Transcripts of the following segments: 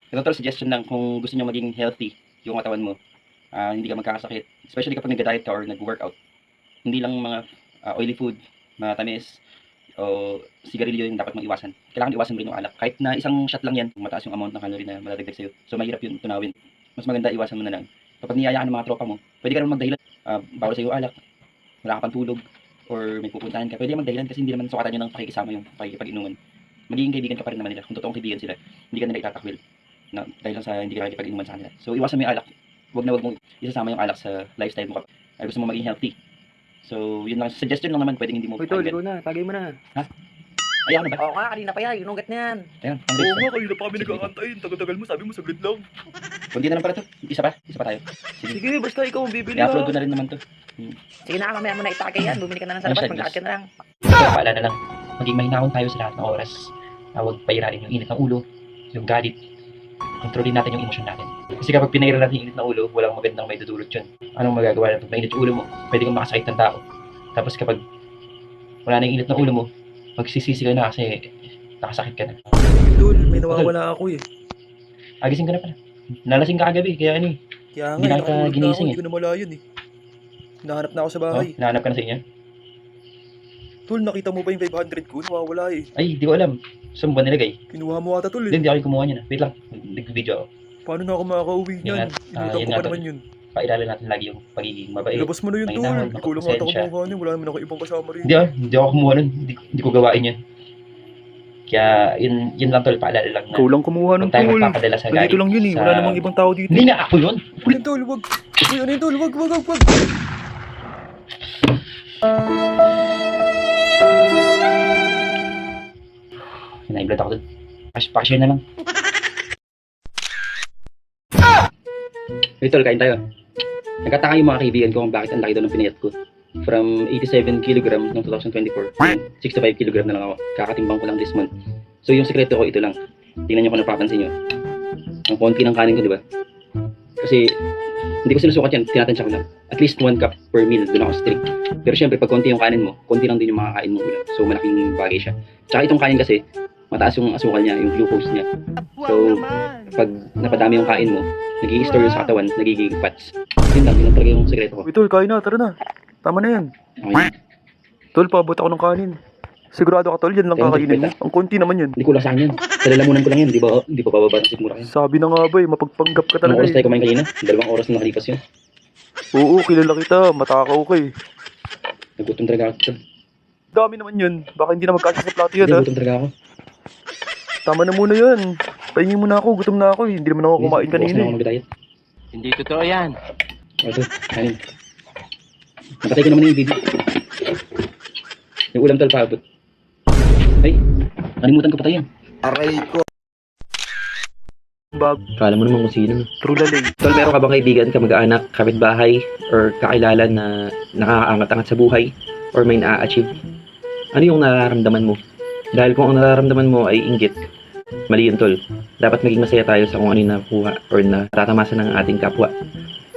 Ito tol, suggestion lang kung gusto niyo maging healthy yung katawan mo. Hindi ka magkakasakit, especially kapag nag-diet ka or nag-workout. Hindi lang mga oily food, matamis, o sigarilyo yung dapat mong iwasan. Kailangan iwasan mo rin yung alak. Kahit na isang shot lang yan, mataas yung amount ng calorie na madadagdag sa'yo. So mahirap yun tunawin. Mas maganda iwasan mo na lang. Kapag niyaya ka ng mga tropa mo, pwede ka naman magdahilan. Bawal sa'yo alak, wala ka pang tulog, or may pupuntahan ka. Pwede ka magdahilan kasi hindi naman sukatan yun ng pakikisama yung pakikipag-inuman. Magiging kaibigan ka pa rin naman nila. Kung totoong kaibigan sila, hindi ka nila itatakwil. Na, dahil lang sa hindi ka nakikipag-inuman sa kanila. So iwasan mo yung alak. Huwag mong isasama yung alak sa lifestyle mo ay gusto mo maging healthy. So, yun lang. Suggestion lang naman. Pwedeng hindi mo Uy, tol, ikaw na. Tagay mo na. Ayaw na ba? Oo nga, kanina pa yan. Inugat na yan. Ayun. Oo nga, kanina pa kami nagkakantayin. Tagal-tagal mo, sabi mo saglit lang. Kundi na lang pala to. Isa pa tayo. Sige. Sige, basta ikaw ang bibili I-upload ko na rin naman to. Sige na, mamaya mo na itagay yan. Bumili ka na lang sa labas. Mag-aat ka na lang. Kaya paalala lang. Maging mahinahon tayo sa lahat ng oras. Huwag pairarin yung init ng ulo, yung galit. Kontrolin natin yung emosyon natin. Kasi kapag pinaira natin yung init ng ulo, walang magandang may dudulot yun. Anong magagawa natin? Pag mainit yung ulo mo, pwede kang makasakit ng tao. Tapos kapag wala na yung init ng ulo mo, magsisisi ka na kasi nakasakit ka na. Tol, may nawawala ako eh. Agising ka na pala. Nalasing ka kagabi, kaya ano eh. Kaya Hindi nga, na kita nakatulog na ako. ginising Hindi ko na malayan eh. Nahanap na ako sa Oh, bahay. nahanap ka na sa inyo? Tol, nakita mo ba yung 500 ko? Nawawala eh. Ay, di ko alam. Saan ba nilagay? Kinuha mo ata tol eh. Hindi ako kumuha niya na. Wait lang, nag-video ako. Paano na ako makakauwi Yun niyan? nga, Initan yun ko nga, pa tol. naman yun. Pailala natin lagi yung pagiging mabait. Ilabas mo na yun tol. mahinahon, Ikaw lang ata makapasensya. kumuha niya. Wala naman ako ibang kasama rin. Hindi ako kumuha nun. Hindi ko gawain yun. Kaya, yun lang tol, paalala lang na. Ikaw lang kumuha Huwag nun tayo tol. magpapadala sa Ganito lang yun eh. Wala sa- namang ibang tao dito. Hindi nga ako yun. Ano yun tol? Wag. Uy, ano yun tol? Wag. Pinaiblad ako dun. Pakishare na lang. Hey tol, kain tayo. Nagkataka yung mga kaibigan ko kung bakit ang laki daw ng pinayat ko. From 87 kg noong 2024, 65 kg na lang ako. Kakatimbang ko lang this month. So yung sekreto ko ito lang. Tingnan nyo kung napapansin nyo. Ang konti ng kanin ko, di ba? Kasi hindi ko sinusukat yan, tinatansya ko lang. At least 1 cup per meal, doon ako strict. Pero syempre, pag konti yung kanin mo, konti lang din yung makakain mong ulam. So malaking bagay siya. Tsaka itong kanin kasi, mataas yung asukal niya, yung glucose niya. So, pag napadami yung kain mo, nag-i-store yun sa katawan, nagiging fats. Yun lang talaga yung sekreto ko. Uy tol, kain na. Tara na. Tama na yan. Okay. Tol, paabot ako ng kanin. Sigurado ka tol, yan lang Ayun, kakainin mo. tol, Ang konti naman yan. Hindi ko lasahan yan. Sa lalamunan ko lang yan, di ba? Hindi pa bababa ng sigmura yan. Sabi na nga ba eh, mapagpanggap ka Anong talaga oras tayo eh. kumain kanina? 2 oras na nakalipas yun. Oo, kilala kita. Matakaw ka eh. Nagutom talaga ako. Dami naman yun. Baka hindi na magkasya sa plato yan Hindi, ha. gutom talaga ako. Tama na muna yan. Pahingin mo na ako, gutom na ako eh. Hindi naman ako kumain Bukas kanina na ako eh. mag-diet. Hindi totoo yan. Ito, kanin. Napatay ko naman yung video. Yung ulam tal paabot. Ay, nalimutan ko patay yan. Aray ko. Bag, Kala mo naman kung sino. true lalay. Tol, meron ka bang kaibigan, kamag-anak, kapitbahay, or kakilala na nakakaangat-angat sa buhay, or may na-achieve? Ano yung nararamdaman mo? Dahil kung ang nararamdaman mo ay inggit, mali yun tol. Dapat maging masaya tayo sa kung ano yung nakuha or natatamasa ng ating kapwa.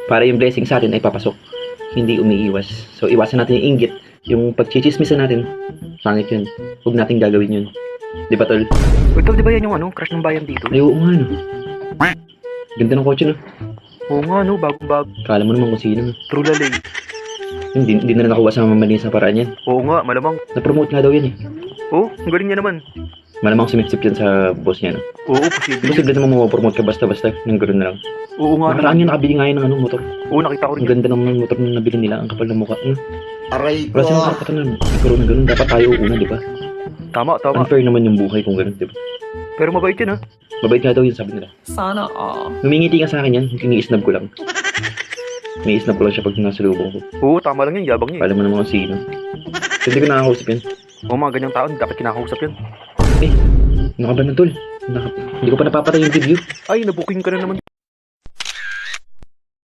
Para yung blessing sa atin ay papasok, hindi umiiwas. So iwasan natin yung inggit, yung pagchichismisan natin, pangit yun. Huwag natin gagawin yun. Di ba tol? Uy tol, di ba yan yung crush ng bayan dito? Ay, oo nga no. Ganda ng kotse no. Oo nga no, bagong bag. Kala mo naman kung sino no. True lalay. Hindi na nakuha sa mamalis na paraan yan. Oo nga, malamang. Na-promote nga daw yan eh. Oo, ang galing niya naman. Malamang sumipsip yan sa boss niya no. Oo, posible. Posible naman mapromote ka basta-basta ng ganoon na lang. Oo nga Nakaraan naman. yan nakabili nga yun ng motor. Oo, nakita ko rin Ang yan. ganda naman ng motor na nabili nila. Ang kapal ng mukha. Aray Wala silang karapatan na siguro na gano'n. Dapat tayo una, di ba? Tama. Unfair naman yung buhay kung gano'n, di ba? Pero mabait yun ha. Mabait nga daw yun, sabi nila. Sana all. Numingiti ka sa akin yan, ini-snub ko lang. Ini-snub ko lang siya pag nasalubong ko. Oo, tama lang yan, yabang niya. Alam mo naman kung sino. So, hindi ko nakakausap yan. Oo, mga ganyang tao, dapat kinakausap yan. Nakaban na tol. Hindi ko pa napapatay yung video. Ay, nabuking ka na naman.